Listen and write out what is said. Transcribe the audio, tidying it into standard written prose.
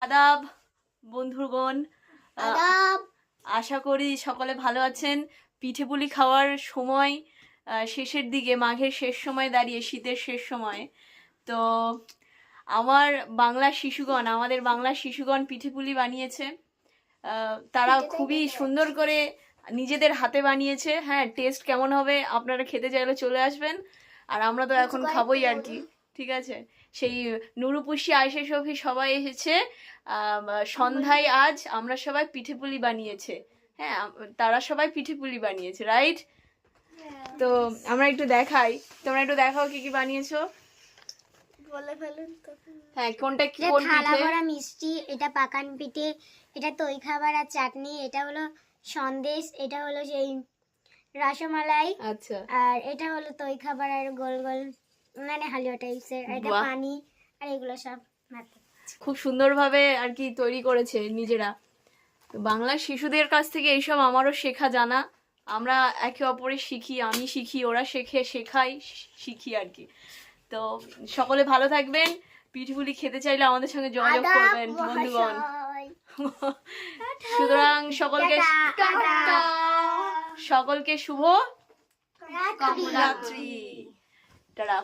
আদাব বন্ধুগণ, আদাব। আশা করি সকলে ভালো আছেন। পিঠেপুলি খাওয়ার সময় শেষের দিকে, মাঘের শেষ সময় দাঁড়িয়ে, শীতের শেষ সময়। তো আমাদের বাংলা শিশুগণ পিঠেপুলি বানিয়েছে। তারা খুবই সুন্দর করে নিজেদের হাতে বানিয়েছে। হ্যাঁ, টেস্ট কেমন হবে আপনারা খেতে চাইলে চলে আসবেন। আর আমরা তো এখন খাবোই আর কি, ঠিক আছে। সেই নুরুপুষি, আয়েশা, শফি সবাই এসেছে সন্ধ্যায়। আজ আমরা সবাই পিঠেপুলি বানিয়েছে। হ্যাঁ, তারা সবাই পিঠেপুলি বানিয়েছে, রাইট? তো আমরা একটু দেখাই, তোমরা একটু দেখাও কি কি বানিয়েছো। বলে ফেলুন তো। হ্যাঁ, কোনটা কি? এটা কোন থালা পিঠে? ভরা মিষ্টি, এটা পাকান পিঠে, এটা দই খাবার আর চাটনি, এটা হলো সন্দেশ, এটা হলো সেই রসমালাই, আচ্ছা, আর এটা হলো দই খাবার আর গোল গোল মানে হালুয়া টাইপসের, আর এটা বাহ। পানি, আর এগুলো সব হাতে। খুব সুন্দরভাবে আর কি তৈরি করেছে নিজেরা। তো বাংলার শিশুদের কাছ থেকে এইসব আমারও শেখা জানা। আমরা একে অপরে শিখি, আমি শিখি, ওরা শেখে, শেখাই, শিখি আর কি। তো সকলে ভালো থাকবেন। পিঠেপুলি খেতে চাইলে আমাদের সঙ্গে যোগাযোগ করবেন বন্ধুগণ। সুতরাং সকলকে শুভ রাত্রি। টাটা।